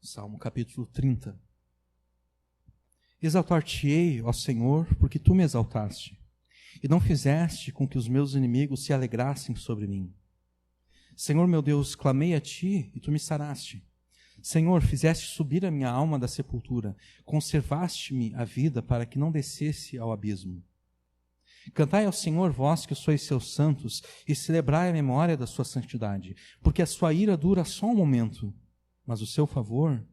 Salmo capítulo 30. Exaltar-te-ei, ó Senhor, porque tu me exaltaste, e não fizeste com que os meus inimigos se alegrassem sobre mim. Senhor meu Deus, clamei a ti, e tu me saraste. Senhor, fizeste subir a minha alma da sepultura, conservaste-me a vida para que não descesse ao abismo. Cantai ao Senhor, vós que sois seus santos, e celebrai a memória da sua santidade, porque a sua ira dura só um momento, mas o seu favor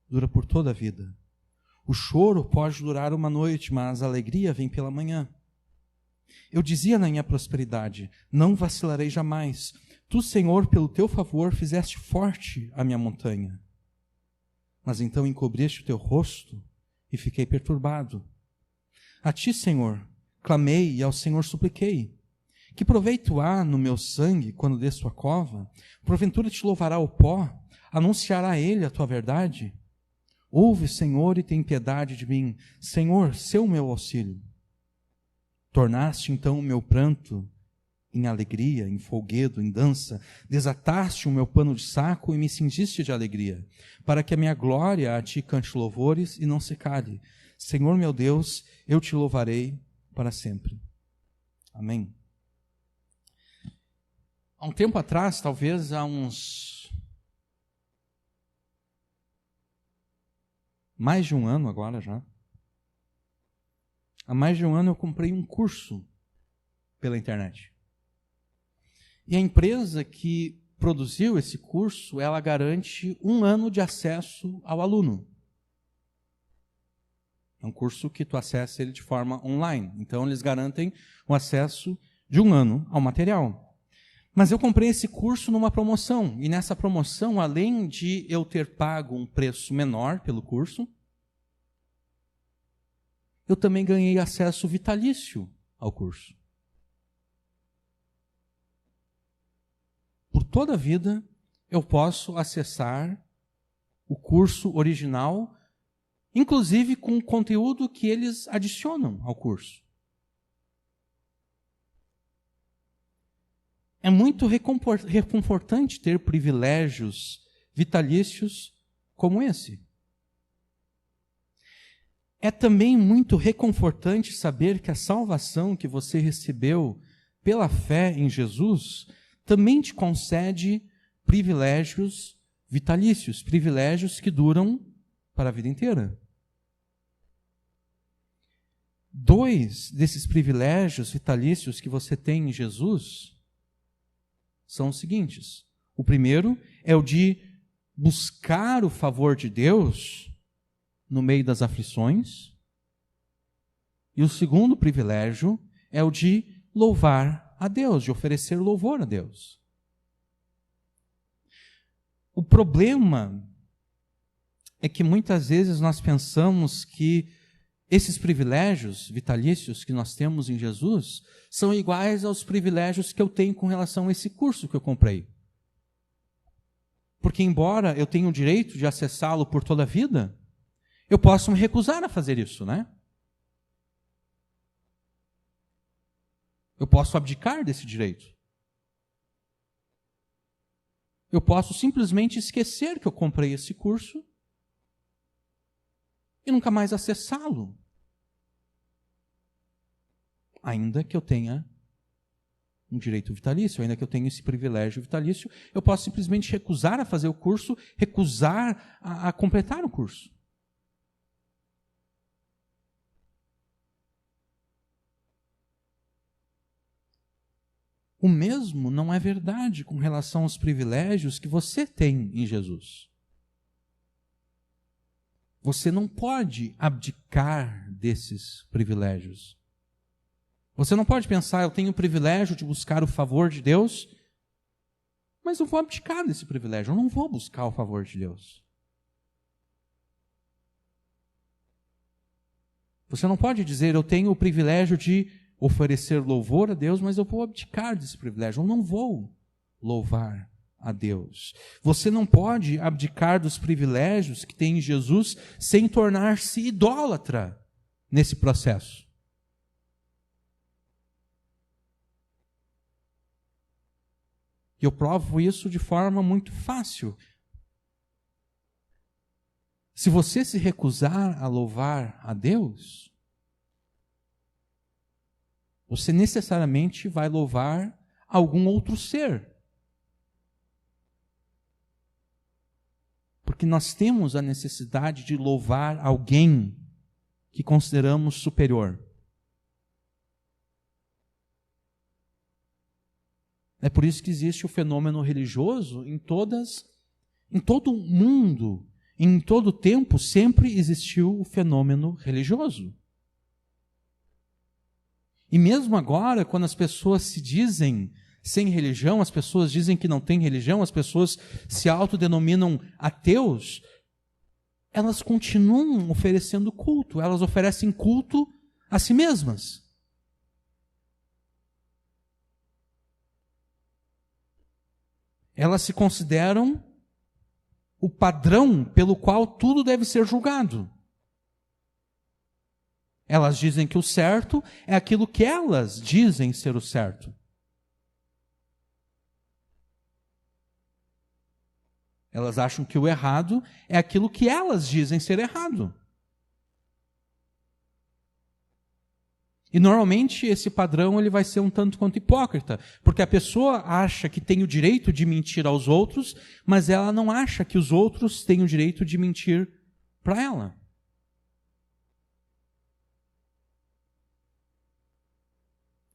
dura por toda a vida. O choro pode durar uma noite, mas a alegria vem pela manhã. Eu dizia na minha prosperidade, não vacilarei jamais. Tu, Senhor, pelo teu favor, fizeste forte a minha montanha. Mas então encobriste o teu rosto e fiquei perturbado. A ti, Senhor, clamei e ao Senhor supliquei. Que proveito há no meu sangue quando desço a cova? Porventura te louvará o pó? Anunciará ele a tua verdade? Ouve, Senhor, e tem piedade de mim. Senhor, sê o meu auxílio. Tornaste então o meu pranto em alegria, em folguedo, em dança. Desataste o meu pano de saco e me cingiste de alegria, para que a minha glória a ti cante louvores e não se cale. Senhor meu Deus, eu te louvarei para sempre. Amém. Há um tempo atrás, talvez há mais de um ano agora já. Há mais de um ano eu comprei um curso pela internet. E a empresa que produziu esse curso, ela garante 1 ano de acesso ao aluno. É um curso que tu acessa ele de forma online. Então, eles garantem o acesso de 1 ano ao material. Mas eu comprei esse curso numa promoção. E nessa promoção, além de eu ter pago um preço menor pelo curso, eu também ganhei acesso vitalício ao curso. Por toda a vida, eu posso acessar o curso original, inclusive com o conteúdo que eles adicionam ao curso. É muito reconfortante ter privilégios vitalícios como esse. É também muito reconfortante saber que a salvação que você recebeu pela fé em Jesus também te concede privilégios vitalícios, privilégios que duram para a vida inteira. 2 desses privilégios vitalícios que você tem em Jesus são os seguintes. O primeiro é o de buscar o favor de Deus no meio das aflições. E o segundo privilégio é o de louvar a Deus, de oferecer louvor a Deus. O problema é que muitas vezes nós pensamos que esses privilégios vitalícios que nós temos em Jesus são iguais aos privilégios que eu tenho com relação a esse curso que eu comprei. Porque embora eu tenha o direito de acessá-lo por toda a vida, eu posso me recusar a fazer isso, né? Eu posso abdicar desse direito. Eu posso simplesmente esquecer que eu comprei esse curso e nunca mais acessá-lo. Ainda que eu tenha um direito vitalício, ainda que eu tenha esse privilégio vitalício, eu posso simplesmente recusar a fazer o curso, recusar a completar o curso. O mesmo não é verdade com relação aos privilégios que você tem em Jesus. Você não pode abdicar desses privilégios. Você não pode pensar, eu tenho o privilégio de buscar o favor de Deus, mas eu vou abdicar desse privilégio, eu não vou buscar o favor de Deus. Você não pode dizer, eu tenho o privilégio de oferecer louvor a Deus, mas eu vou abdicar desse privilégio, eu não vou louvar a Deus. Você não pode abdicar dos privilégios que tem em Jesus sem tornar-se idólatra nesse processo. E eu provo isso de forma muito fácil. Se você se recusar a louvar a Deus, você necessariamente vai louvar algum outro ser. Porque nós temos a necessidade de louvar alguém que consideramos superior. É por isso que existe o fenômeno religioso em todo o mundo, em todo tempo, sempre existiu o fenômeno religioso. E mesmo agora, quando as pessoas se dizem sem religião, as pessoas dizem que não têm religião, as pessoas se autodenominam ateus, elas continuam oferecendo culto, elas oferecem culto a si mesmas. Elas se consideram o padrão pelo qual tudo deve ser julgado. Elas dizem que o certo é aquilo que elas dizem ser o certo. Elas acham que o errado é aquilo que elas dizem ser errado. E normalmente esse padrão ele vai ser um tanto quanto hipócrita, porque a pessoa acha que tem o direito de mentir aos outros, mas ela não acha que os outros têm o direito de mentir para ela.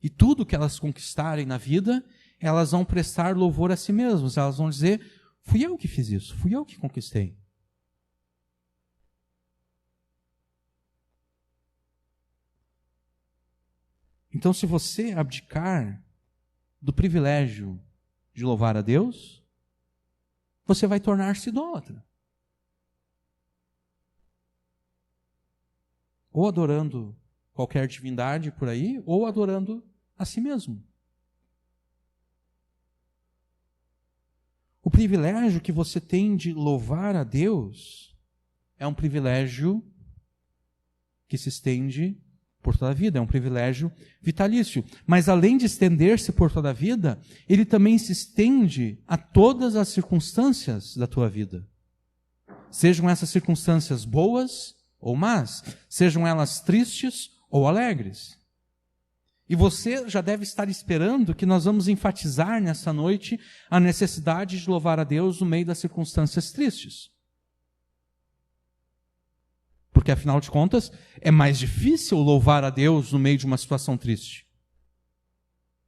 E tudo que elas conquistarem na vida, elas vão prestar louvor a si mesmas, elas vão dizer: fui eu que fiz isso, fui eu que conquistei. Então, se você abdicar do privilégio de louvar a Deus, você vai tornar-se idólatra. Ou adorando qualquer divindade por aí, ou adorando a si mesmo. O privilégio que você tem de louvar a Deus é um privilégio que se estende por toda a vida, é um privilégio vitalício. Mas além de estender-se por toda a vida, ele também se estende a todas as circunstâncias da tua vida. Sejam essas circunstâncias boas ou más, sejam elas tristes ou alegres. E você já deve estar esperando que nós vamos enfatizar nessa noite a necessidade de louvar a Deus no meio das circunstâncias tristes. Porque, afinal de contas, é mais difícil louvar a Deus no meio de uma situação triste.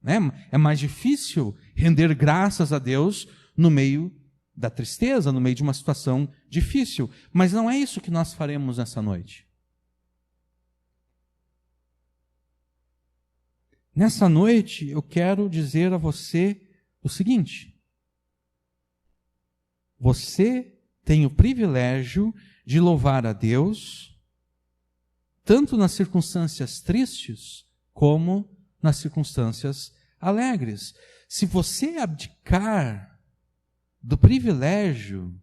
Né? É mais difícil render graças a Deus no meio da tristeza, no meio de uma situação difícil. Mas não é isso que nós faremos nessa noite. Nessa noite, eu quero dizer a você o seguinte: você tem o privilégio de louvar a Deus, tanto nas circunstâncias tristes, como nas circunstâncias alegres. Se você abdicar do privilégio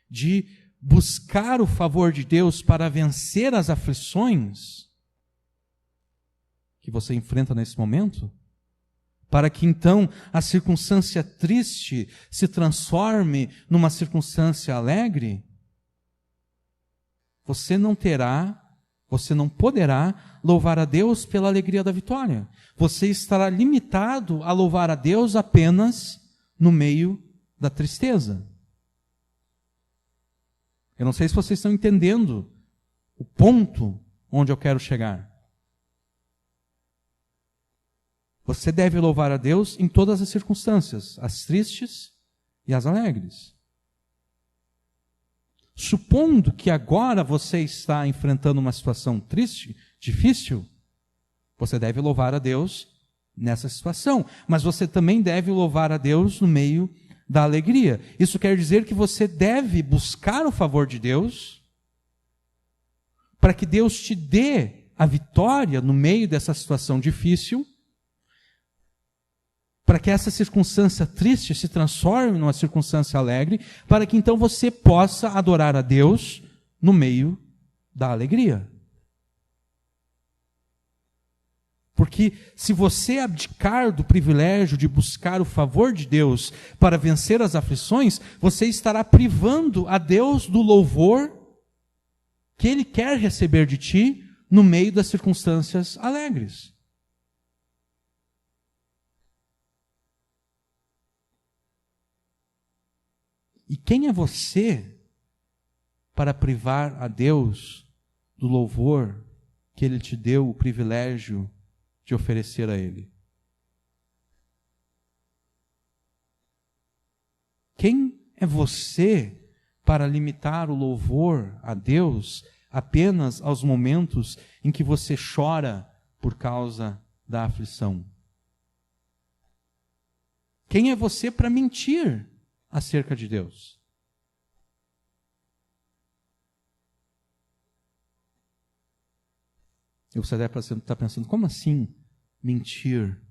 de buscar o favor de Deus para vencer as aflições que você enfrenta nesse momento, para que então a circunstância triste se transforme numa circunstância alegre, você não poderá louvar a Deus pela alegria da vitória. Você estará limitado a louvar a Deus apenas no meio da tristeza. Eu não sei se vocês estão entendendo o ponto onde eu quero chegar. Você deve louvar a Deus em todas as circunstâncias, as tristes e as alegres. Supondo que agora você está enfrentando uma situação triste, difícil, você deve louvar a Deus nessa situação. Mas você também deve louvar a Deus no meio da alegria. Isso quer dizer que você deve buscar o favor de Deus para que Deus te dê a vitória no meio dessa situação difícil, para que essa circunstância triste se transforme numa circunstância alegre, para que então você possa adorar a Deus no meio da alegria. Porque se você abdicar do privilégio de buscar o favor de Deus para vencer as aflições, você estará privando a Deus do louvor que Ele quer receber de ti no meio das circunstâncias alegres. E quem é você para privar a Deus do louvor que Ele te deu o privilégio de oferecer a Ele? Quem é você para limitar o louvor a Deus apenas aos momentos em que você chora por causa da aflição? Quem é você para mentir acerca de Deus? E você deve estar pensando, como assim mentir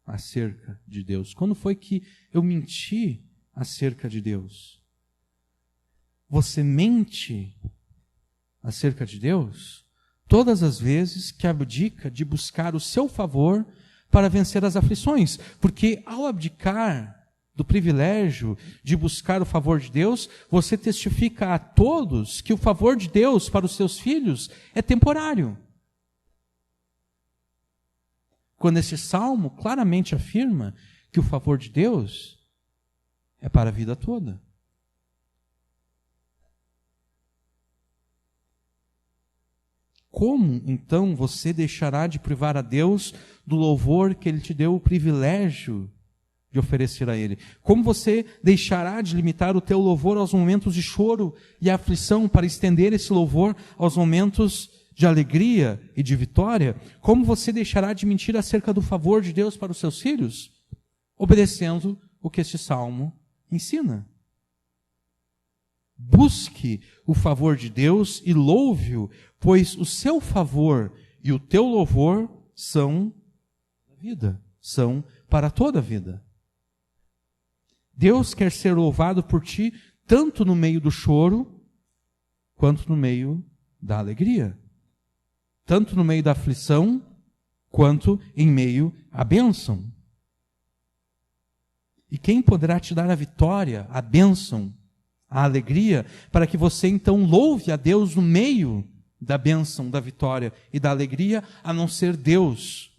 acerca de Deus? Quando foi que eu menti acerca de Deus? Você mente acerca de Deus todas as vezes que abdica de buscar o seu favor para vencer as aflições, porque ao abdicar do privilégio de buscar o favor de Deus, você testifica a todos que o favor de Deus para os seus filhos é temporário. Quando esse salmo claramente afirma que o favor de Deus é para a vida toda. Como, então, você deixará de privar a Deus do louvor que Ele te deu o privilégio de oferecer a Ele? Como você deixará de limitar o teu louvor aos momentos de choro e aflição para estender esse louvor aos momentos de alegria e de vitória? Como você deixará de mentir acerca do favor de Deus para os seus filhos? Obedecendo o que este salmo ensina. Busque o favor de Deus e louve-o, pois o seu favor e o teu louvor são da vida, são para toda a vida. Deus quer ser louvado por ti, tanto no meio do choro, quanto no meio da alegria. Tanto no meio da aflição, quanto em meio à bênção. E quem poderá te dar a vitória, a bênção, a alegria, para que você então louve a Deus no meio da bênção, da vitória e da alegria, a não ser Deus?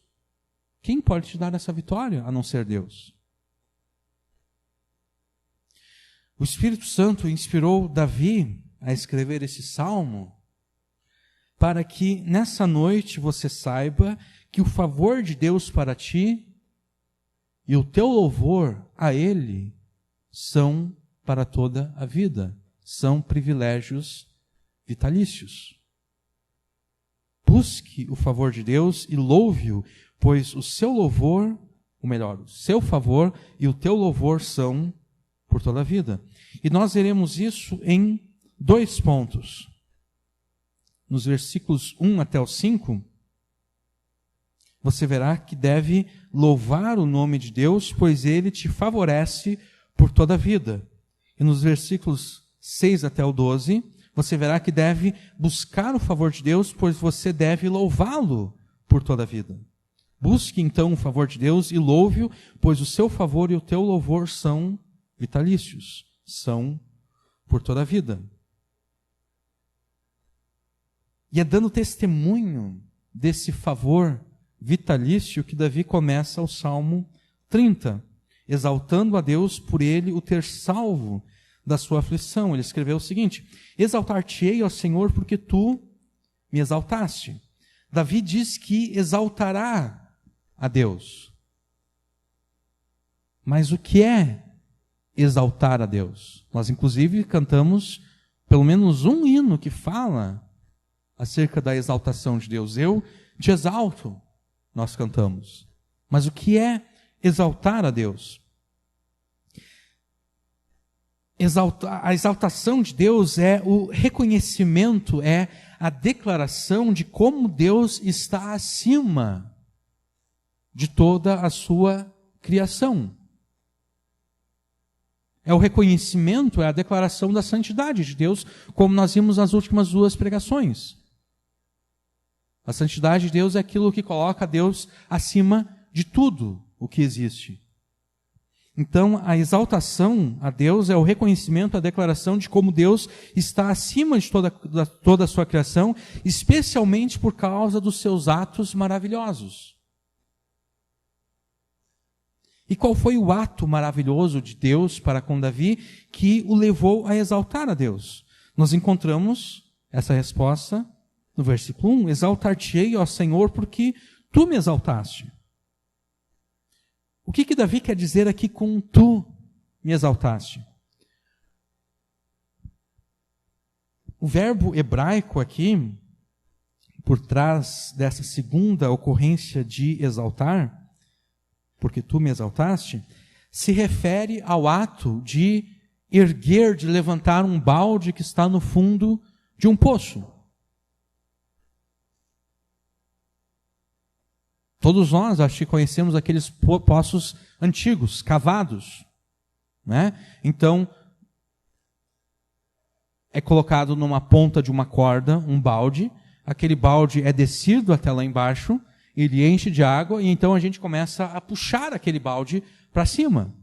Quem pode te dar essa vitória, a não ser Deus? O Espírito Santo inspirou Davi a escrever esse salmo para que nessa noite você saiba que o favor de Deus para ti e o teu louvor a Ele são para toda a vida, são privilégios vitalícios. Busque o favor de Deus e louve-o, pois o seu louvor, ou melhor, o seu favor e o teu louvor são por toda a vida. E nós veremos isso em 2 pontos. Nos versículos 1 até o 5, você verá que deve louvar o nome de Deus, pois Ele te favorece por toda a vida. E nos versículos 6 até o 12, você verá que deve buscar o favor de Deus, pois você deve louvá-lo por toda a vida. Busque então o favor de Deus e louve-o, pois o seu favor e o teu louvor são vitalícios, são por toda a vida. E é dando testemunho desse favor vitalício que Davi começa o Salmo 30, exaltando a Deus por ele o ter salvo da sua aflição. Ele escreveu o seguinte: exaltar-te-ei, ó Senhor, porque tu me exaltaste. Davi diz que exaltará a Deus. Mas o que é exaltar a Deus? Nós, inclusive, cantamos pelo menos um hino que fala acerca da exaltação de Deus. Eu te exalto, nós cantamos. Mas o que é exaltar a Deus? A exaltação de Deus é o reconhecimento, é a declaração de como Deus está acima de toda a sua criação. É o reconhecimento, é a declaração da santidade de Deus, como nós vimos nas últimas 2 pregações. A santidade de Deus é aquilo que coloca Deus acima de tudo o que existe. Então, a exaltação a Deus é o reconhecimento, a declaração de como Deus está acima de toda a sua criação, especialmente por causa dos seus atos maravilhosos. E qual foi o ato maravilhoso de Deus para com Davi que o levou a exaltar a Deus? Nós encontramos essa resposta no versículo 1. Exaltar-te-ei, ó Senhor, porque tu me exaltaste. O que Davi quer dizer aqui com tu me exaltaste? O verbo hebraico aqui, por trás dessa segunda ocorrência de exaltar, porque tu me exaltaste, se refere ao ato de erguer, de levantar um balde que está no fundo de um poço. Todos nós, acho que conhecemos aqueles poços antigos, cavados, né? Então, é colocado numa ponta de uma corda um balde, aquele balde é descido até lá embaixo, ele enche de água e então a gente começa a puxar aquele balde para cima.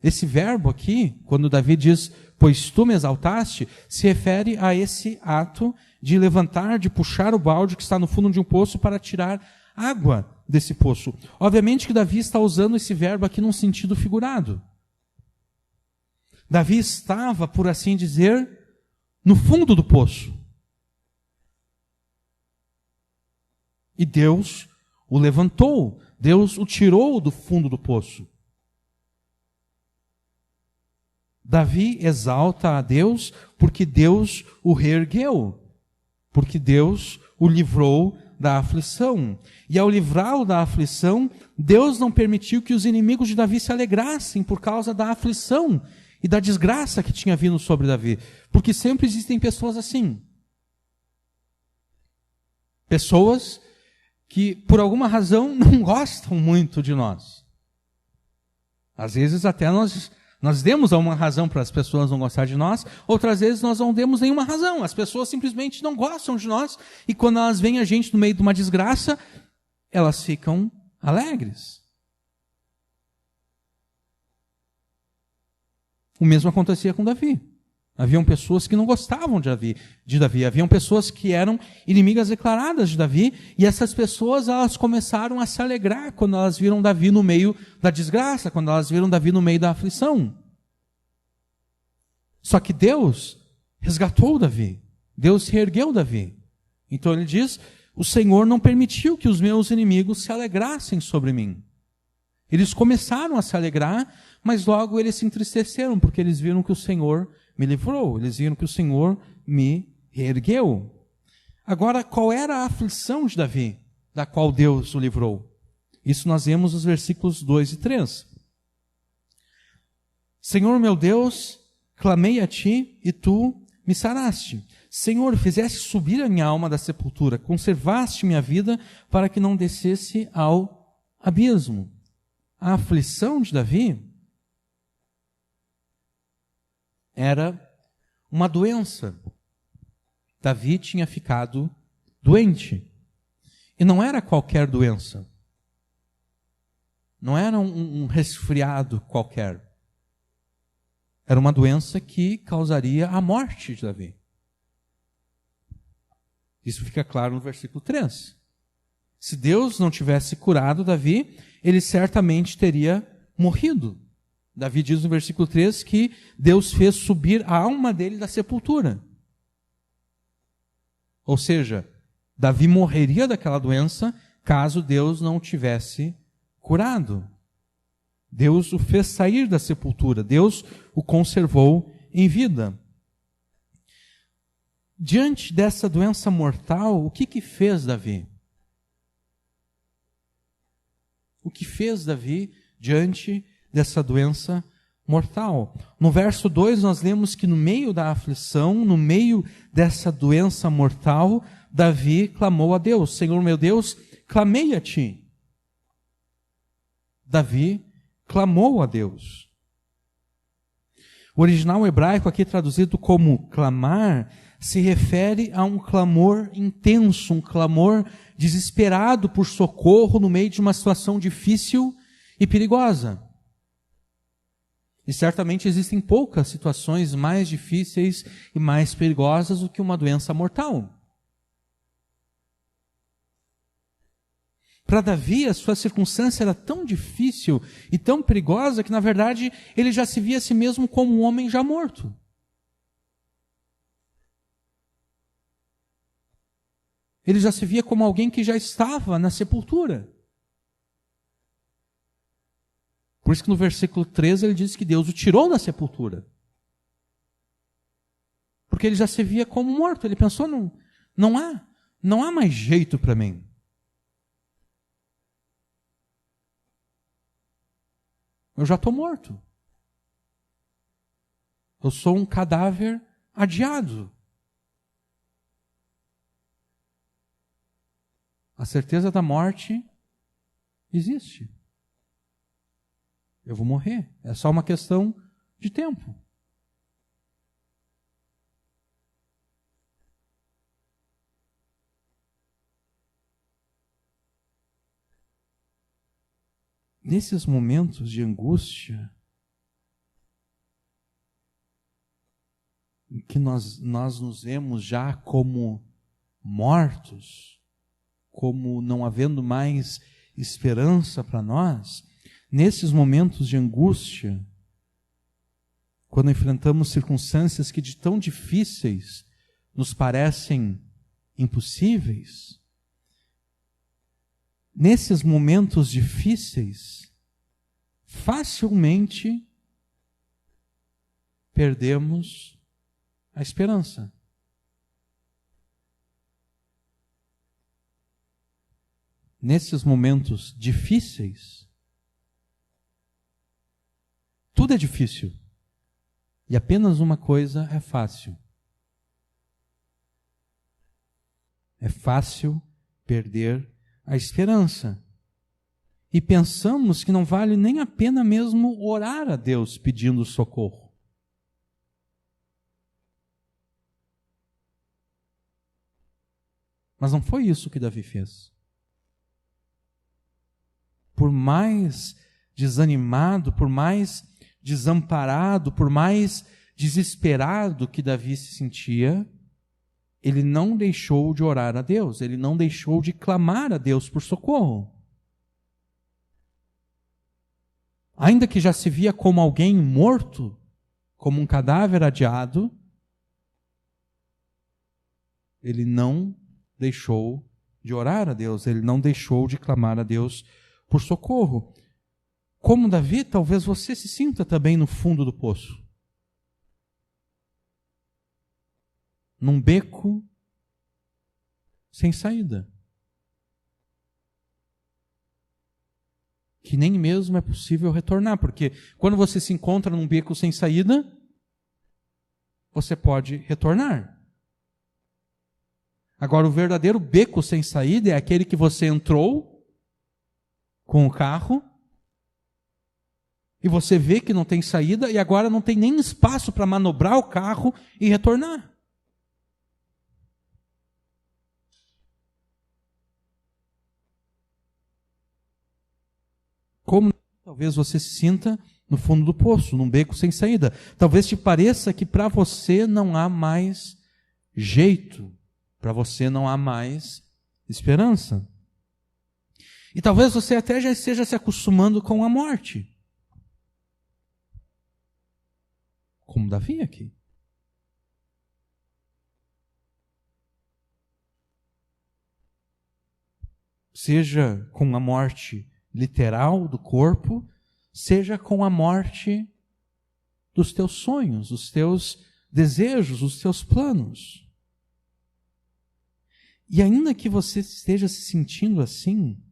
Esse verbo aqui, quando Davi diz, pois tu me exaltaste, se refere a esse ato de levantar, de puxar o balde que está no fundo de um poço para tirar água desse poço. Obviamente que Davi está usando esse verbo aqui num sentido figurado. Davi estava, por assim dizer, no fundo do poço. E Deus o levantou, Deus o tirou do fundo do poço. Davi exalta a Deus porque Deus o reergueu, porque Deus o livrou da aflição. E ao livrá-lo da aflição, Deus não permitiu que os inimigos de Davi se alegrassem por causa da aflição e da desgraça que tinha vindo sobre Davi. Porque sempre existem pessoas assim. Pessoas que, por alguma razão, não gostam muito de nós. Às vezes até nós demos uma razão para as pessoas não gostarem de nós, outras vezes nós não demos nenhuma razão. As pessoas simplesmente não gostam de nós, e quando elas veem a gente no meio de uma desgraça, elas ficam alegres. O mesmo acontecia com Davi. Haviam pessoas que não gostavam de Davi. Haviam pessoas que eram inimigas declaradas de Davi, e essas pessoas elas começaram a se alegrar quando elas viram Davi no meio da desgraça, quando elas viram Davi no meio da aflição. Só que Deus resgatou Davi. Deus reergueu Davi. Então ele diz, o Senhor não permitiu que os meus inimigos se alegrassem sobre mim. Eles começaram a se alegrar, mas logo eles se entristeceram, porque eles viram que o Senhor me livrou, eles viram que o Senhor me reergueu. Agora, qual era a aflição de Davi, da qual Deus o livrou? Isso nós vemos nos versículos 2 e 3. Senhor meu Deus, clamei a ti e tu me saraste. Senhor, fizeste subir a minha alma da sepultura, conservaste minha vida para que não descesse ao abismo. A aflição de Davi era uma doença. Davi tinha ficado doente. E não era qualquer doença. Não era um resfriado qualquer. Era uma doença que causaria a morte de Davi. Isso fica claro no versículo 3. Se Deus não tivesse curado Davi, ele certamente teria morrido. Davi diz no versículo 3 que Deus fez subir a alma dele da sepultura. Ou seja, Davi morreria daquela doença caso Deus não o tivesse curado. Deus o fez sair da sepultura, Deus o conservou em vida. Diante dessa doença mortal, o que fez Davi? O que fez Davi diante dessa doença mortal? No verso 2 nós lemos que no meio da aflição, no meio dessa doença mortal, Davi clamou a Deus. Senhor meu Deus, clamei a ti. Davi clamou a Deus. O original hebraico aqui traduzido como clamar se refere a um clamor intenso, um clamor desesperado por socorro no meio de uma situação difícil e perigosa. E certamente existem poucas situações mais difíceis e mais perigosas do que uma doença mortal. Para Davi, a sua circunstância era tão difícil e tão perigosa que, na verdade, ele já se via a si mesmo como um homem já morto. Ele já se via como alguém que já estava na sepultura. Por isso que no versículo 13 ele diz que Deus o tirou da sepultura. Porque ele já se via como morto. Ele pensou, não há mais jeito para mim. Eu já estou morto. Eu sou um cadáver adiado. A certeza da morte existe. Eu vou morrer. É só uma questão de tempo. Nesses momentos de angústia, em que nós nos vemos já como mortos, como não havendo mais esperança para nós, nesses momentos de angústia, quando enfrentamos circunstâncias que de tão difíceis nos parecem impossíveis, nesses momentos difíceis, facilmente perdemos a esperança. Nesses momentos difíceis, tudo é difícil. E apenas uma coisa é fácil. É fácil perder a esperança. E pensamos que não vale nem a pena mesmo orar a Deus pedindo socorro. Mas não foi isso que Davi fez. Por mais desanimado, por mais desamparado, por mais desesperado que Davi se sentia, ele não deixou de orar a Deus, ele não deixou de clamar a Deus por socorro. Ainda que já se via como alguém morto, como um cadáver adiado, ele não deixou de orar a Deus, ele não deixou de clamar a Deus por socorro. Como Davi, talvez você se sinta também no fundo do poço. Num beco sem saída. Que nem mesmo é possível retornar, porque quando você se encontra num beco sem saída, você pode retornar. Agora, o verdadeiro beco sem saída é aquele que você entrou com o carro e você vê que não tem saída e agora não tem nem espaço para manobrar o carro e retornar. Como talvez você se sinta no fundo do poço, num beco sem saída. Talvez te pareça que para você não há mais jeito, para você não há mais esperança. E talvez você até já esteja se acostumando com a morte. Como Davi aqui. Seja com a morte literal do corpo, seja com a morte dos teus sonhos, dos teus desejos, dos teus planos. E ainda que você esteja se sentindo assim,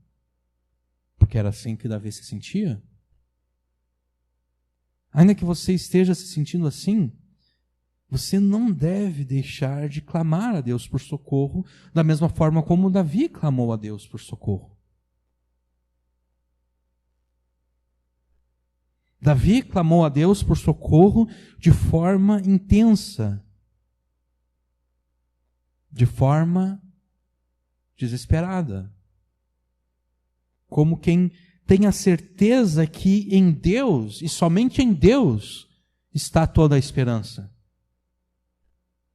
porque era assim que Davi se sentia, ainda que você esteja se sentindo assim, você não deve deixar de clamar a Deus por socorro, da mesma forma como Davi clamou a Deus por socorro. Davi clamou a Deus por socorro de forma intensa, de forma desesperada, como quem tenha certeza que em Deus, e somente em Deus, está toda a esperança.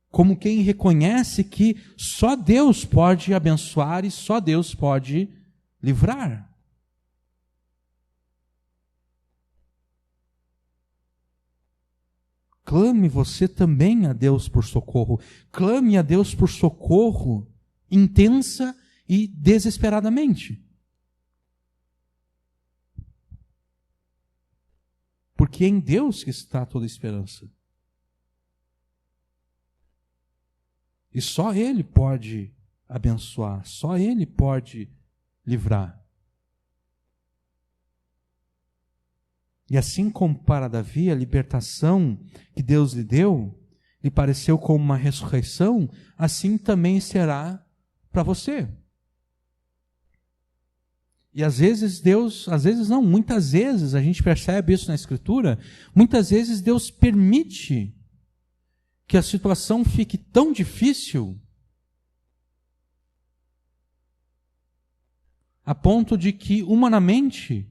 Como quem reconhece que só Deus pode abençoar e só Deus pode livrar. Clame você também a Deus por socorro. Clame a Deus por socorro intensa e desesperadamente. Porque é em Deus que está toda a esperança. E só Ele pode abençoar, só Ele pode livrar. E assim como para Davi, a libertação que Deus lhe deu, lhe pareceu como uma ressurreição, assim também será para você. E às vezes muitas vezes, a gente percebe isso na Escritura, muitas vezes Deus permite que a situação fique tão difícil a ponto de que, humanamente,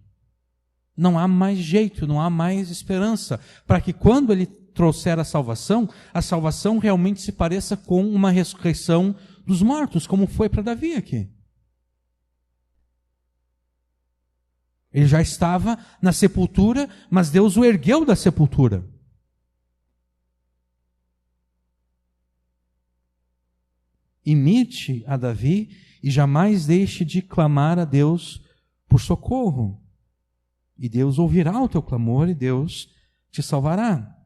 não há mais jeito, não há mais esperança, para que quando Ele trouxer a salvação realmente se pareça com uma ressurreição dos mortos, como foi para Davi aqui. Ele já estava na sepultura, mas Deus o ergueu da sepultura. Imite a Davi e jamais deixe de clamar a Deus por socorro. E Deus ouvirá o teu clamor e Deus te salvará.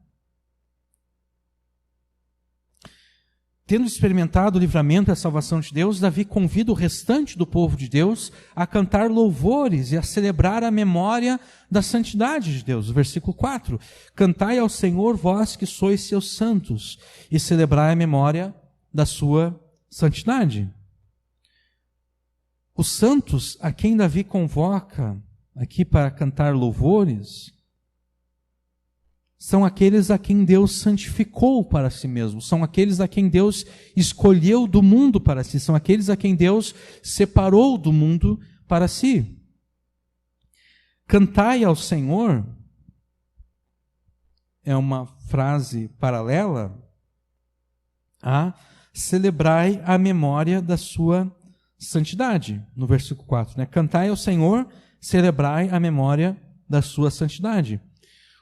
Tendo experimentado o livramento e a salvação de Deus, Davi convida o restante do povo de Deus a cantar louvores e a celebrar a memória da santidade de Deus. Versículo 4. Cantai ao Senhor, vós que sois seus santos, e celebrai a memória da sua santidade. Os santos a quem Davi convoca aqui para cantar louvores são aqueles a quem Deus santificou para si mesmo, são aqueles a quem Deus escolheu do mundo para si, são aqueles a quem Deus separou do mundo para si. Cantai ao Senhor é uma frase paralela a celebrai a memória da sua santidade, no versículo 4, né? Cantai ao Senhor, celebrai a memória da sua santidade.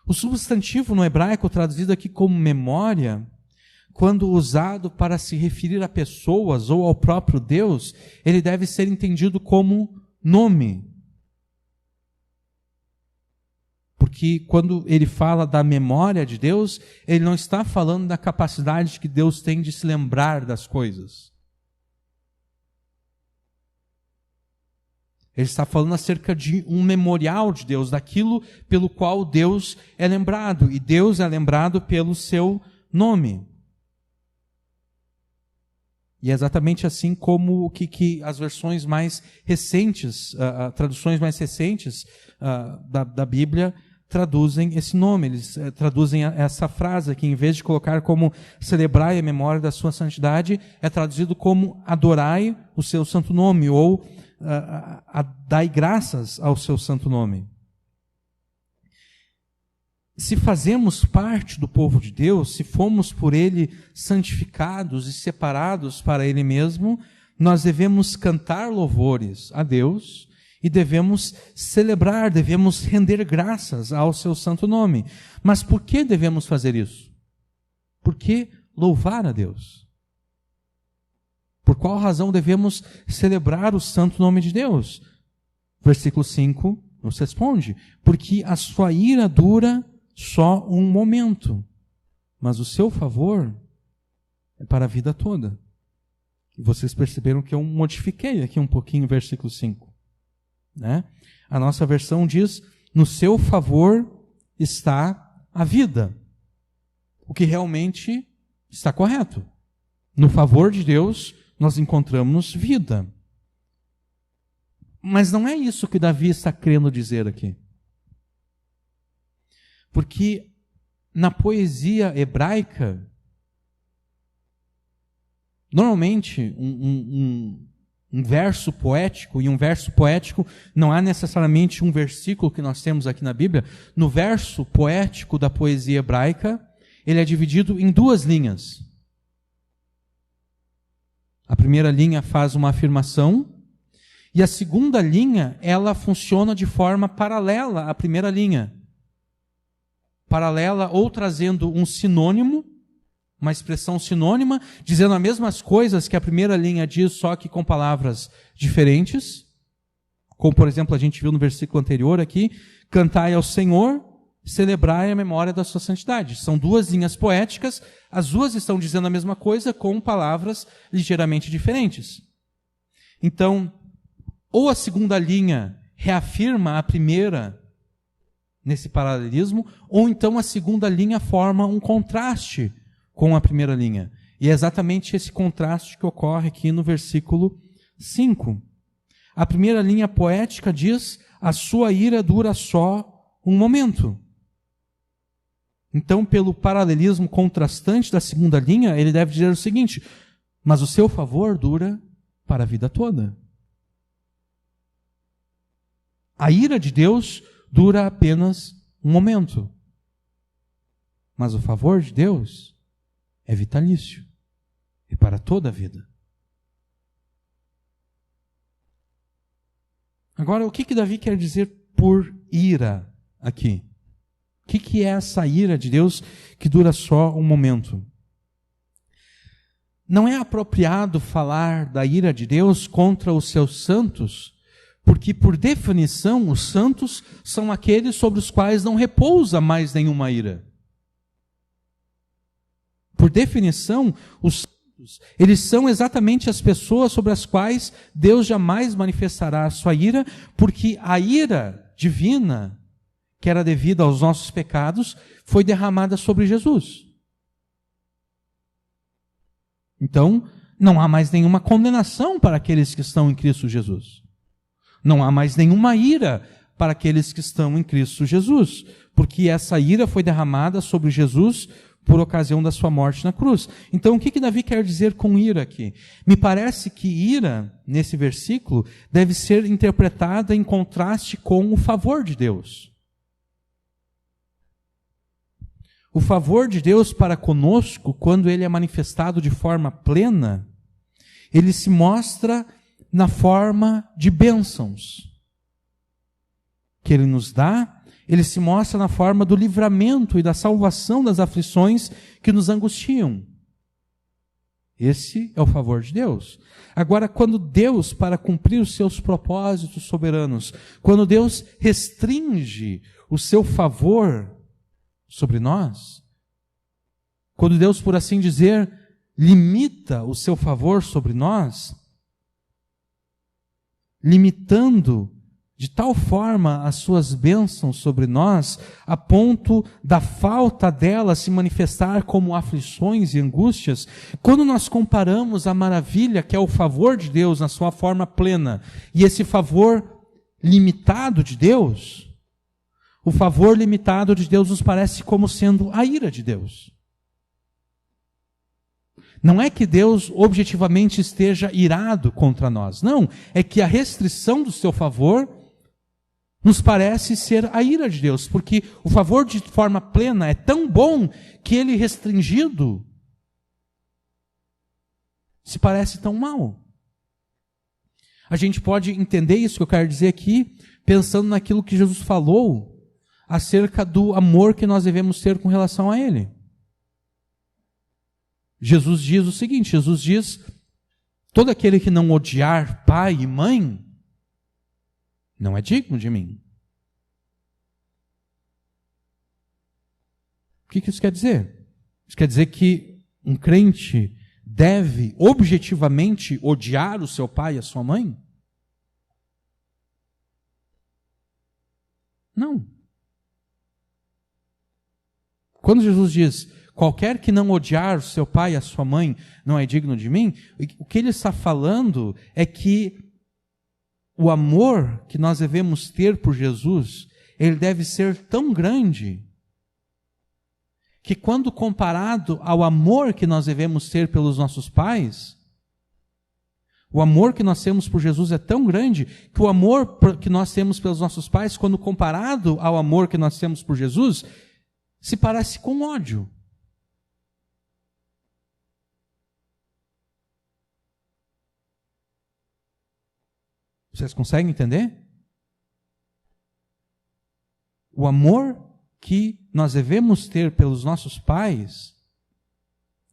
O substantivo no hebraico, traduzido aqui como memória, quando usado para se referir a pessoas ou ao próprio Deus, ele deve ser entendido como nome. Porque quando ele fala da memória de Deus, ele não está falando da capacidade que Deus tem de se lembrar das coisas. Ele está falando acerca de um memorial de Deus, daquilo pelo qual Deus é lembrado. E Deus é lembrado pelo seu nome. E é exatamente assim como que as versões mais recentes, traduções mais recentes da Bíblia traduzem esse nome. Eles traduzem essa frase aqui, em vez de colocar como celebrai a memória da sua santidade, é traduzido como adorai o seu santo nome, ou dai graças ao seu santo nome. Se fazemos parte do povo de Deus, se fomos por Ele santificados e separados para Ele mesmo, nós devemos cantar louvores a Deus e devemos celebrar, devemos render graças ao seu santo nome. Mas por que devemos fazer isso? Por que louvar a Deus? Por qual razão devemos celebrar o santo nome de Deus? Versículo 5 nos responde: porque a sua ira dura só um momento, mas o seu favor é para a vida toda. E vocês perceberam que eu modifiquei aqui um pouquinho o versículo 5. Né? A nossa versão diz: no seu favor está a vida. O que realmente está correto. No favor de Deus, nós encontramos vida. Mas não é isso que Davi está querendo dizer aqui. Porque na poesia hebraica, normalmente um verso poético, e um verso poético não é necessariamente um versículo que nós temos aqui na Bíblia. No verso poético da poesia hebraica, ele é dividido em duas linhas. A primeira linha faz uma afirmação, e a segunda linha, ela funciona de forma paralela à primeira linha. Paralela ou trazendo um sinônimo, uma expressão sinônima, dizendo as mesmas coisas que a primeira linha diz, só que com palavras diferentes. Como, por exemplo, a gente viu no versículo anterior aqui, cantai ao Senhor, celebrai a memória da sua santidade. São duas linhas poéticas, as duas estão dizendo a mesma coisa com palavras ligeiramente diferentes. Então, ou a segunda linha reafirma a primeira nesse paralelismo, ou então a segunda linha forma um contraste com a primeira linha. E é exatamente esse contraste que ocorre aqui no versículo 5. A primeira linha poética diz: a sua ira dura só um momento. Então, pelo paralelismo contrastante da segunda linha, ele deve dizer o seguinte: mas o seu favor dura para a vida toda. A ira de Deus dura apenas um momento. Mas o favor de Deus é vitalício e para toda a vida. Agora, o que Davi quer dizer por ira aqui? O que é essa ira de Deus que dura só um momento? Não é apropriado falar da ira de Deus contra os seus santos, porque, por definição, os santos são aqueles sobre os quais não repousa mais nenhuma ira. Por definição, os santos, eles são exatamente as pessoas sobre as quais Deus jamais manifestará a sua ira, porque a ira divina, que era devida aos nossos pecados, foi derramada sobre Jesus. Então, não há mais nenhuma condenação para aqueles que estão em Cristo Jesus. Não há mais nenhuma ira para aqueles que estão em Cristo Jesus, porque essa ira foi derramada sobre Jesus por ocasião da sua morte na cruz. Então, o que Davi quer dizer com ira aqui? Me parece que ira, nesse versículo, deve ser interpretada em contraste com o favor de Deus. O favor de Deus para conosco, quando ele é manifestado de forma plena, ele se mostra na forma de bênçãos que ele nos dá. Ele se mostra na forma do livramento e da salvação das aflições que nos angustiam. Esse é o favor de Deus. Agora, quando Deus, para cumprir os seus propósitos soberanos, quando Deus restringe o seu favor sobre nós, quando Deus, por assim dizer, limita o seu favor sobre nós, limitando de tal forma as suas bênçãos sobre nós, a ponto da falta delas se manifestar como aflições e angústias, quando nós comparamos a maravilha que é o favor de Deus na sua forma plena, e esse favor limitado de Deus, o favor limitado de Deus nos parece como sendo a ira de Deus. Não é que Deus objetivamente esteja irado contra nós. Não, é que a restrição do seu favor nos parece ser a ira de Deus, porque o favor de forma plena é tão bom que ele restringido se parece tão mal. A gente pode entender isso que eu quero dizer aqui, pensando naquilo que Jesus falou acerca do amor que nós devemos ter com relação a Ele. Jesus diz o seguinte, Jesus diz: todo aquele que não odiar pai e mãe, não é digno de mim. O que isso quer dizer? Isso quer dizer que um crente deve objetivamente odiar o seu pai e a sua mãe? Não. Quando Jesus diz: qualquer que não odiar o seu pai e a sua mãe não é digno de mim, o que ele está falando é que o amor que nós devemos ter por Jesus, ele deve ser tão grande, que quando comparado ao amor que nós devemos ter pelos nossos pais, O amor que nós temos por Jesus é tão grande que o amor que nós temos pelos nossos pais, quando comparado ao amor que nós temos por Jesus, se parece com ódio. Vocês conseguem entender? O amor que nós devemos ter pelos nossos pais,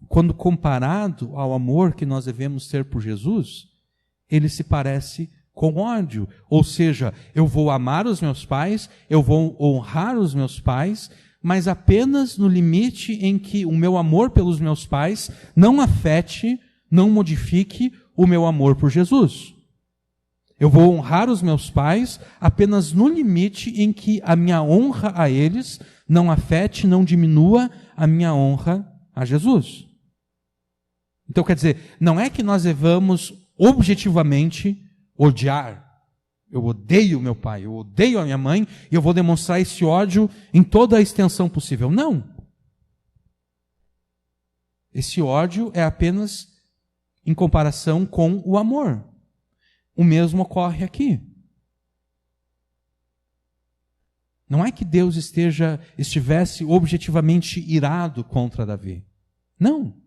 quando comparado ao amor que nós devemos ter por Jesus, ele se parece com ódio. Ou seja, eu vou amar os meus pais, eu vou honrar os meus pais, mas apenas no limite em que o meu amor pelos meus pais não afete, não modifique o meu amor por Jesus. Eu vou honrar os meus pais apenas no limite em que a minha honra a eles não afete, não diminua a minha honra a Jesus. Então, quer dizer, não é que nós devamos objetivamente odiar. Eu odeio meu pai, eu odeio a minha mãe e eu vou demonstrar esse ódio em toda a extensão possível. Não. Esse ódio é apenas em comparação com o amor. O mesmo ocorre aqui. Não é que Deus estivesse objetivamente irado contra Davi. Não.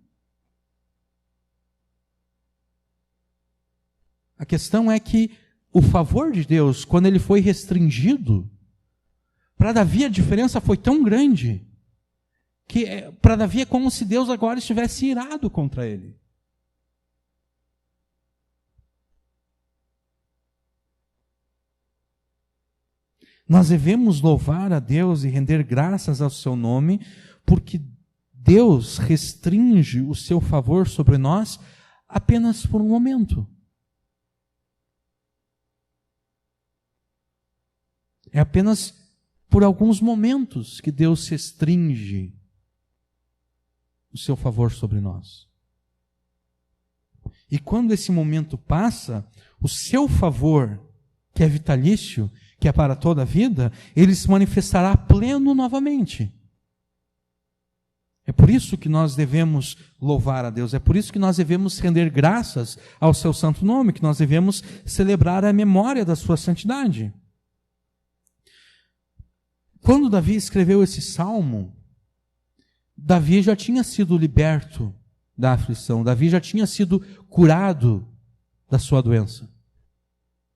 A questão é que o favor de Deus, quando ele foi restringido, para Davi a diferença foi tão grande, que para Davi é como se Deus agora estivesse irado contra ele. Nós devemos louvar a Deus e render graças ao seu nome, porque Deus restringe o seu favor sobre nós apenas por um momento. É apenas por alguns momentos que Deus restringe o seu favor sobre nós. E quando esse momento passa, o seu favor, que é vitalício, que é para toda a vida, ele se manifestará pleno novamente. É por isso que nós devemos louvar a Deus, é por isso que nós devemos render graças ao seu santo nome, que nós devemos celebrar a memória da sua santidade. Quando Davi escreveu esse salmo, Davi já tinha sido liberto da aflição, Davi já tinha sido curado da sua doença.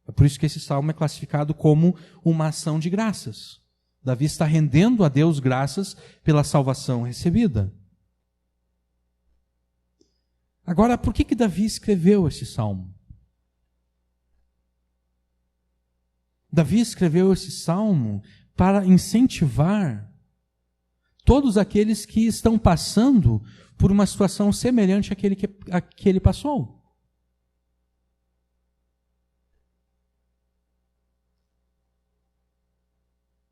É por isso que esse salmo é classificado como uma ação de graças. Davi está rendendo a Deus graças pela salvação recebida. Agora, por que Davi escreveu esse salmo? Davi escreveu esse salmo para incentivar todos aqueles que estão passando por uma situação semelhante à que ele passou.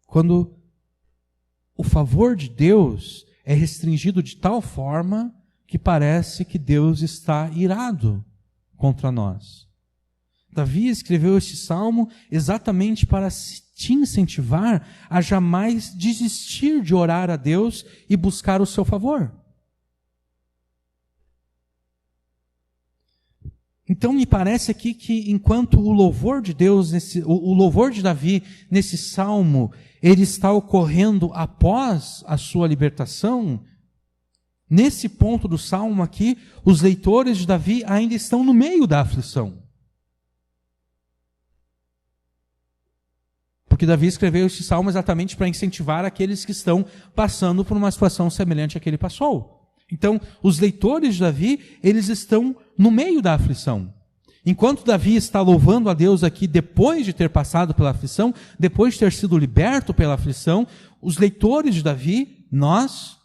Quando o favor de Deus é restringido de tal forma que parece que Deus está irado contra nós. Davi escreveu este salmo exatamente para te incentivar a jamais desistir de orar a Deus e buscar o seu favor. Então me parece aqui que enquanto o louvor de Deus, o louvor de Davi nesse salmo, ele está ocorrendo após a sua libertação, nesse ponto do salmo aqui, os leitores de Davi ainda estão no meio da aflição. Porque Davi escreveu esse salmo exatamente para incentivar aqueles que estão passando por uma situação semelhante à que ele passou. Então, os leitores de Davi, eles estão no meio da aflição. Enquanto Davi está louvando a Deus aqui depois de ter passado pela aflição, depois de ter sido liberto pela aflição, os leitores de Davi, nós,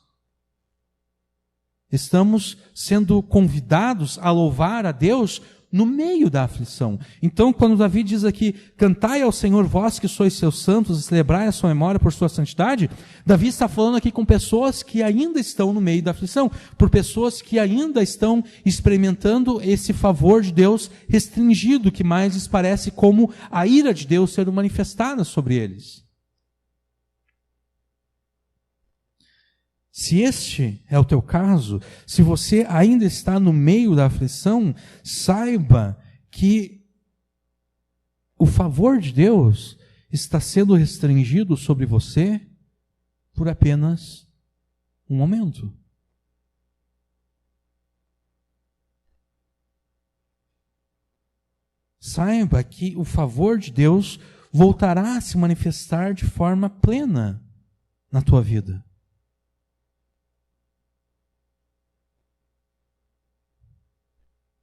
estamos sendo convidados a louvar a Deus no meio da aflição. Então, quando Davi diz aqui, cantai ao Senhor vós que sois seus santos e celebrai a sua memória por sua santidade, Davi está falando aqui com pessoas que ainda estão no meio da aflição, por pessoas que ainda estão experimentando esse favor de Deus restringido, que mais lhes parece como a ira de Deus sendo manifestada sobre eles. Se este é o teu caso, se você ainda está no meio da aflição, saiba que o favor de Deus está sendo restringido sobre você por apenas um momento. Saiba que o favor de Deus voltará a se manifestar de forma plena na tua vida.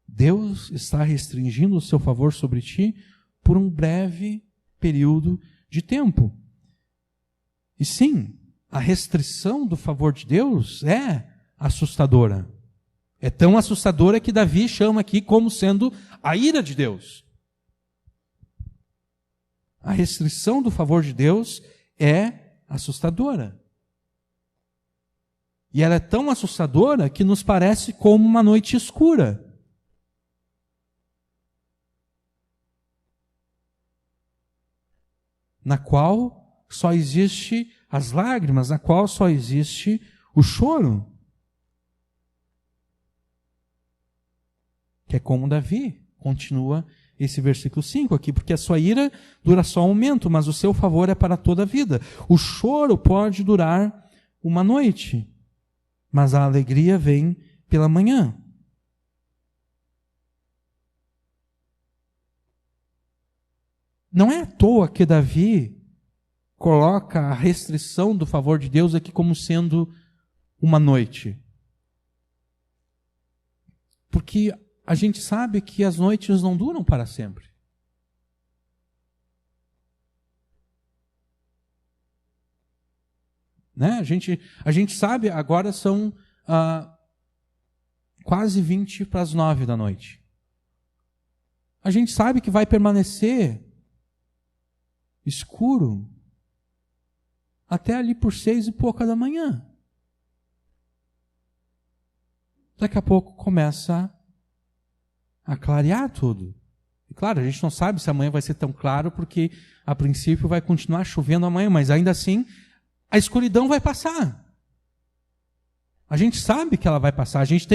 Deus está restringindo o seu favor sobre ti por um breve período de tempo. E sim, a restrição do favor de Deus é assustadora. É tão assustadora que Davi chama aqui como sendo a ira de Deus. A restrição do favor de Deus é assustadora. E ela é tão assustadora que nos parece como uma noite escura. Na qual só existe as lágrimas, na qual só existe o choro. Que é como Davi continua esse versículo 5 aqui, porque a sua ira dura só um momento, mas o seu favor é para toda a vida. O choro pode durar uma noite, mas a alegria vem pela manhã. Não é à toa que Davi coloca a restrição do favor de Deus aqui como sendo uma noite. Porque a gente sabe que as noites não duram para sempre. Né? A gente sabe, agora são quase 20 para as 9 da noite. A gente sabe que vai permanecer escuro até ali por 6 e pouca da manhã. Daqui a pouco começa a clarear tudo. E claro, a gente não sabe se amanhã vai ser tão claro, porque a princípio vai continuar chovendo amanhã, mas ainda assim a escuridão vai passar. A gente sabe que ela vai passar, a gente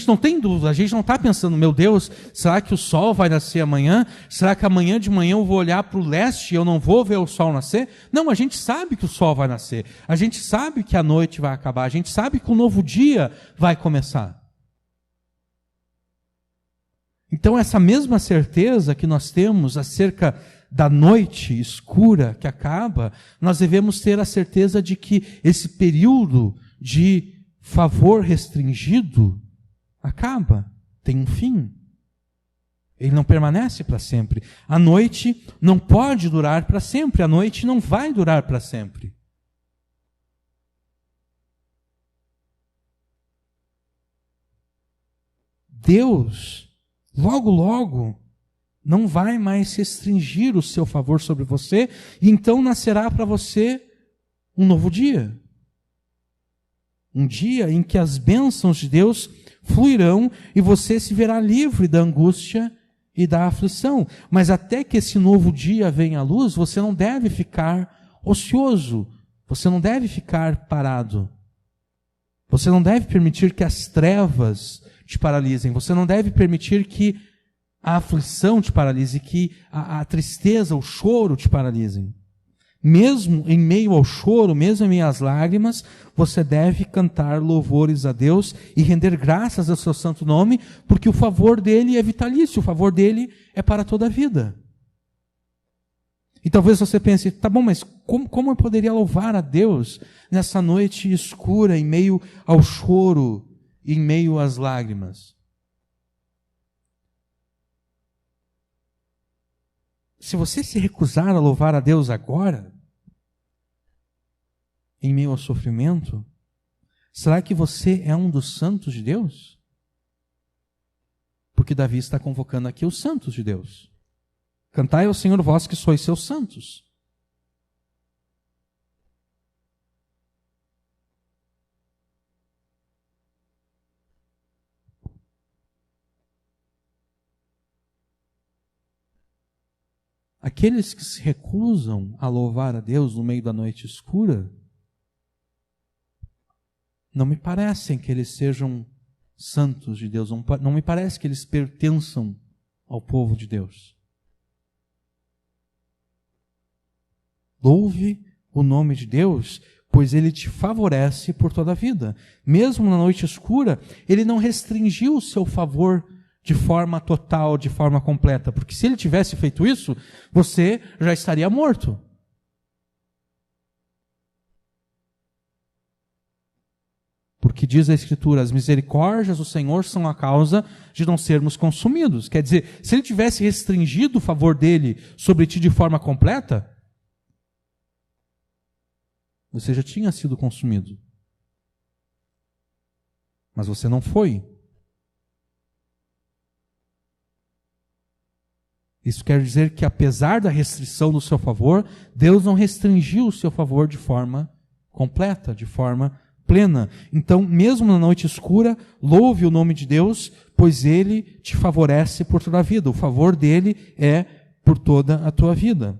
não tem dúvida, a gente não está pensando, meu Deus, será que o sol vai nascer amanhã? Será que amanhã de manhã eu vou olhar para o leste e eu não vou ver o sol nascer? Não, a gente sabe que o sol vai nascer, a gente sabe que a noite vai acabar, a gente sabe que um novo dia vai começar. Então essa mesma certeza que nós temos acerca da noite escura que acaba, nós devemos ter a certeza de que esse período de favor restringido acaba, tem um fim. Ele não permanece para sempre. A noite não pode durar para sempre, a noite não vai durar para sempre. Deus, logo, logo, não vai mais restringir o seu favor sobre você, e então nascerá para você um novo dia. Um dia em que as bênçãos de Deus fluirão e você se verá livre da angústia e da aflição. Mas até que esse novo dia venha à luz, você não deve ficar ocioso, você não deve ficar parado. Você não deve permitir que as trevas te paralisem, você não deve permitir que a aflição te paralise, que a tristeza, o choro te paralisem. Mesmo em meio ao choro, mesmo em meio às lágrimas, você deve cantar louvores a Deus e render graças ao seu santo nome, porque o favor dele é vitalício, o favor dele é para toda a vida. E talvez você pense, tá bom, mas como eu poderia louvar a Deus nessa noite escura, em meio ao choro, em meio às lágrimas? Se você se recusar a louvar a Deus agora, em meio ao sofrimento, será que você é um dos santos de Deus? Porque Davi está convocando aqui os santos de Deus. Cantai ao Senhor vós que sois seus santos. Aqueles que se recusam a louvar a Deus no meio da noite escura, não me parecem que eles sejam santos de Deus, não me parece que eles pertençam ao povo de Deus. Louve o nome de Deus, pois Ele te favorece por toda a vida. Mesmo na noite escura, Ele não restringiu o seu favor de forma total, de forma completa, porque se Ele tivesse feito isso, você já estaria morto. Porque diz a Escritura, as misericórdias do Senhor são a causa de não sermos consumidos. Quer dizer, se Ele tivesse restringido o favor dEle sobre ti de forma completa, você já tinha sido consumido. Mas você não foi. Isso quer dizer que, apesar da restrição do seu favor, Deus não restringiu o seu favor de forma completa, de forma plena. Então, mesmo na noite escura, louve o nome de Deus, pois Ele te favorece por toda a vida. O favor dEle é por toda a tua vida.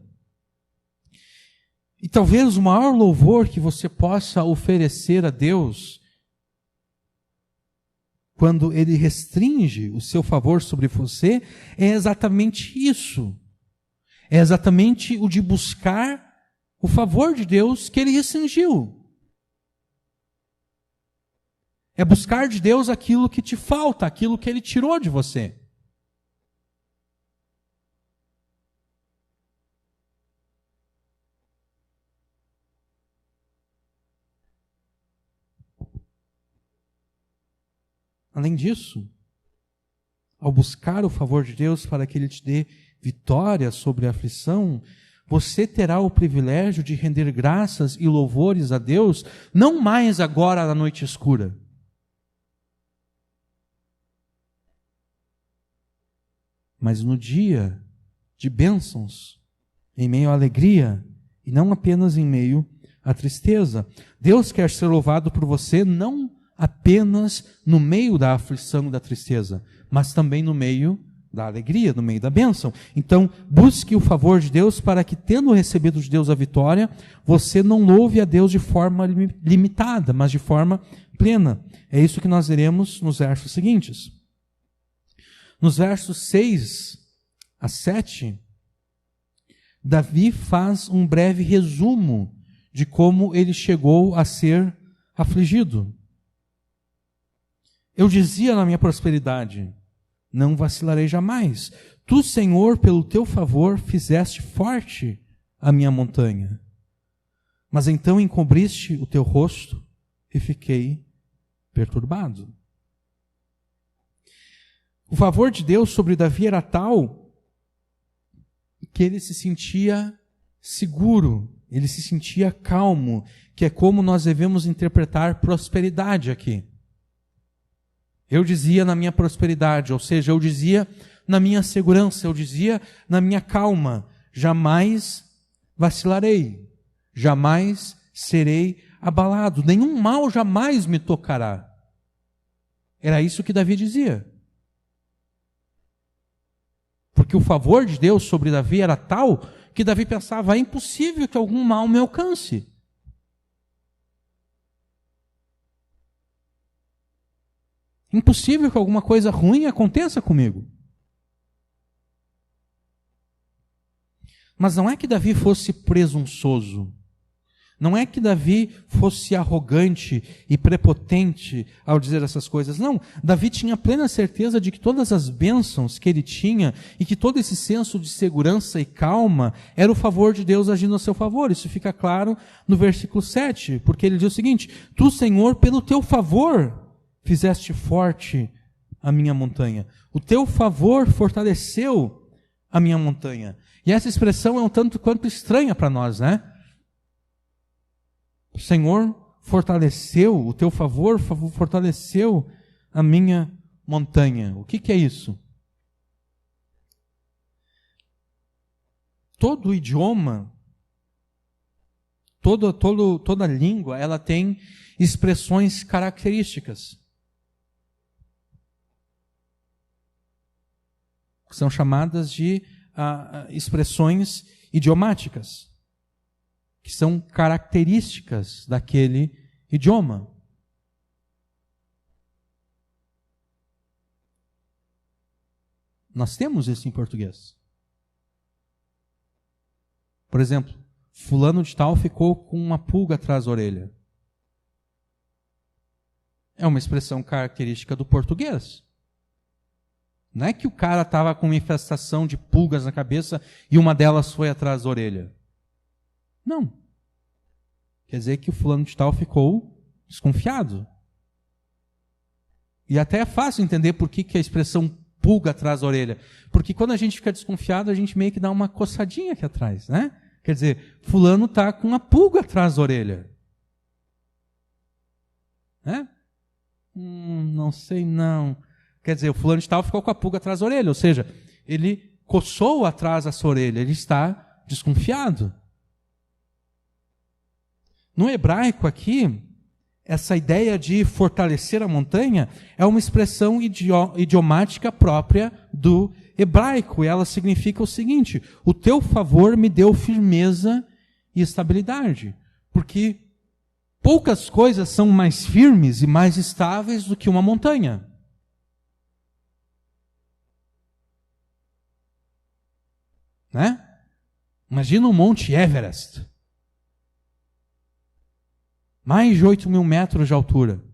E talvez o maior louvor que você possa oferecer a Deus, quando Ele restringe o seu favor sobre você, é exatamente isso. É exatamente o de buscar o favor de Deus que Ele restringiu. É buscar de Deus aquilo que te falta, aquilo que Ele tirou de você. Além disso, ao buscar o favor de Deus para que Ele te dê vitória sobre a aflição, você terá o privilégio de render graças e louvores a Deus, não mais agora na noite escura. Mas no dia de bênçãos, em meio à alegria, e não apenas em meio à tristeza. Deus quer ser louvado por você não apenas no meio da aflição e da tristeza, mas também no meio da alegria, no meio da bênção. Então, busque o favor de Deus para que, tendo recebido de Deus a vitória, você não louve a Deus de forma limitada, mas de forma plena. É isso que nós veremos nos versos seguintes. Nos versos 6 a 7, Davi faz um breve resumo de como ele chegou a ser afligido. Eu dizia na minha prosperidade, não vacilarei jamais. Tu, Senhor, pelo teu favor, fizeste forte a minha montanha. Mas então encobriste o teu rosto e fiquei perturbado. O favor de Deus sobre Davi era tal que ele se sentia seguro, ele se sentia calmo, que é como nós devemos interpretar prosperidade aqui. Eu dizia na minha prosperidade, ou seja, eu dizia na minha segurança, eu dizia na minha calma, jamais vacilarei, jamais serei abalado, nenhum mal jamais me tocará. Era isso que Davi dizia. Porque o favor de Deus sobre Davi era tal que Davi pensava, é impossível que algum mal me alcance. Impossível que alguma coisa ruim aconteça comigo. Mas não é que Davi fosse presunçoso. Não é que Davi fosse arrogante e prepotente ao dizer essas coisas. Não, Davi tinha plena certeza de que todas as bênçãos que ele tinha e que todo esse senso de segurança e calma era o favor de Deus agindo a seu favor. Isso fica claro no versículo 7, porque ele diz o seguinte: Tu, Senhor, pelo teu favor fizeste forte a minha montanha. O teu favor fortaleceu a minha montanha. E essa expressão é um tanto quanto estranha para nós, né? O Senhor fortaleceu, o teu favor fortaleceu a minha montanha. O que é isso? Todo idioma, toda língua, ela tem expressões características. São chamadas de expressões idiomáticas, que são características daquele idioma. Nós temos isso em português. Por exemplo, fulano de tal ficou com uma pulga atrás da orelha. É uma expressão característica do português. Não é que o cara estava com uma infestação de pulgas na cabeça e uma delas foi atrás da orelha. Não. Quer dizer que o fulano de tal ficou desconfiado. E até é fácil entender por que a expressão pulga atrás da orelha. Porque quando a gente fica desconfiado, a gente meio que dá uma coçadinha aqui atrás, né? Quer dizer, fulano está com uma pulga atrás da orelha. Né? Não sei não. Quer dizer, o fulano de tal ficou com a pulga atrás da orelha. Ou seja, ele coçou atrás da sua orelha. Ele está desconfiado. No hebraico aqui, essa ideia de fortalecer a montanha é uma expressão idiomática própria do hebraico. E ela significa o seguinte: o teu favor me deu firmeza e estabilidade. Porque poucas coisas são mais firmes e mais estáveis do que uma montanha. Né? Imagina o Monte Everest. Mais de 8.000 metros de altura.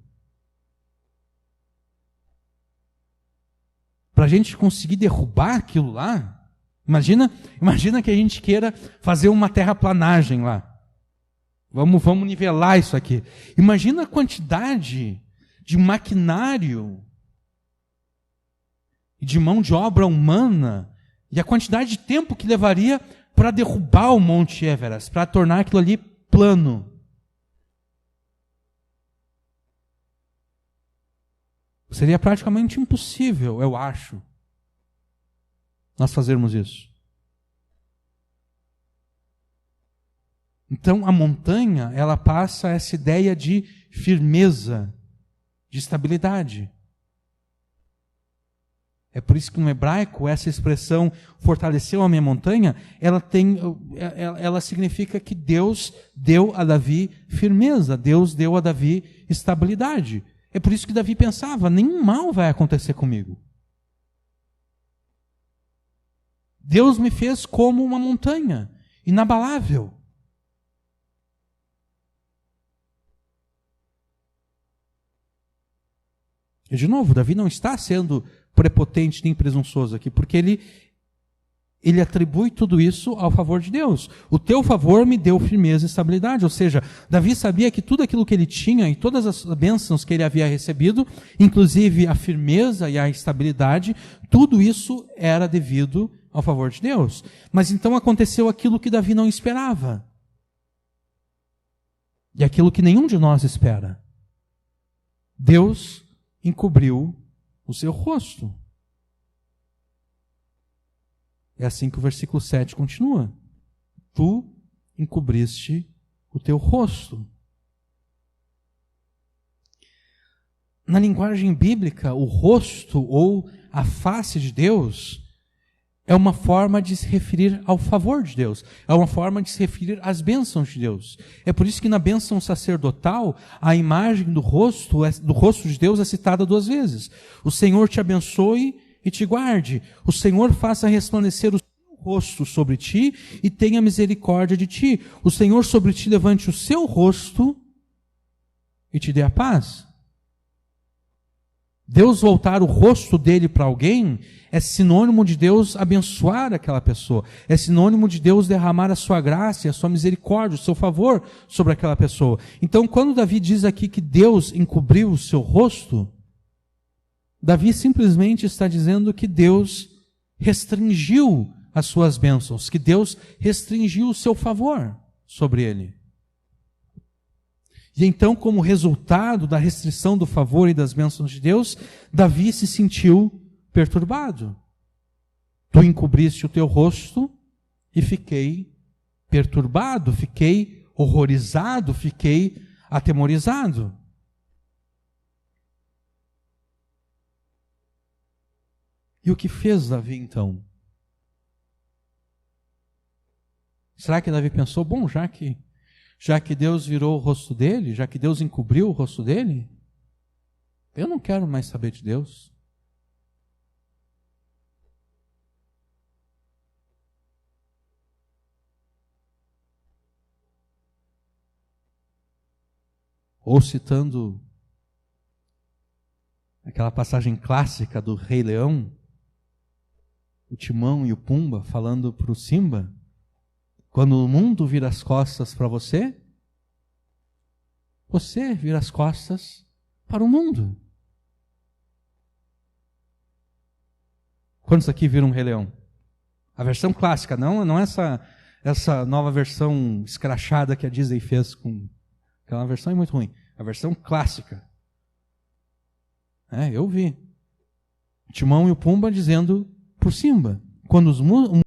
Para a gente conseguir derrubar aquilo lá, imagina que a gente queira fazer uma terraplanagem lá. Vamos nivelar isso aqui. Imagina a quantidade de maquinário e de mão de obra humana e a quantidade de tempo que levaria para derrubar o Monte Everest, para tornar aquilo ali plano. Seria praticamente impossível, eu acho, nós fazermos isso. Então, a montanha, ela passa essa ideia de firmeza, de estabilidade. É por isso que no hebraico, essa expressão, fortaleceu a minha montanha, ela significa que Deus deu a Davi firmeza, Deus deu a Davi estabilidade. É por isso que Davi pensava, nenhum mal vai acontecer comigo. Deus me fez como uma montanha, inabalável. E de novo, Davi não está sendo prepotente nem presunçoso aqui, porque ele atribui tudo isso ao favor de Deus. O teu favor me deu firmeza e estabilidade. Ou seja, Davi sabia que tudo aquilo que ele tinha e todas as bênçãos que ele havia recebido, inclusive a firmeza e a estabilidade, tudo isso era devido ao favor de Deus. Mas então aconteceu aquilo que Davi não esperava. E aquilo que nenhum de nós espera. Deus encobriu o seu rosto. É assim que o versículo 7 continua. Tu encobriste o teu rosto. Na linguagem bíblica, o rosto ou a face de Deus é uma forma de se referir ao favor de Deus. É uma forma de se referir às bênçãos de Deus. É por isso que na bênção sacerdotal, a imagem do rosto de Deus é citada 2 vezes. O Senhor te abençoe e te guarde. O Senhor faça resplandecer o seu rosto sobre ti e tenha misericórdia de ti. O Senhor sobre ti levante o seu rosto e te dê a paz. Deus voltar o rosto dele para alguém é sinônimo de Deus abençoar aquela pessoa. É sinônimo de Deus derramar a sua graça, a sua misericórdia, o seu favor sobre aquela pessoa. Então, quando Davi diz aqui que Deus encobriu o seu rosto, Davi simplesmente está dizendo que Deus restringiu as suas bênçãos, que Deus restringiu o seu favor sobre ele. E então, como resultado da restrição do favor e das bênçãos de Deus, Davi se sentiu perturbado. Tu encobriste o teu rosto e fiquei perturbado, fiquei horrorizado, fiquei atemorizado. E o que fez Davi então? Será que Davi pensou, bom, já que Deus virou o rosto dele, já que Deus encobriu o rosto dele, eu não quero mais saber de Deus. Ou citando aquela passagem clássica do Rei Leão, o Timão e o Pumba falando para o Simba: quando o mundo vira as costas para você, você vira as costas para o mundo. Quantos aqui viram o Rei Leão? A versão clássica, não essa nova versão escrachada que a Disney fez com... Aquela versão é muito ruim. A versão clássica. Eu vi. Timão e o Pumba dizendo por Simba: quando o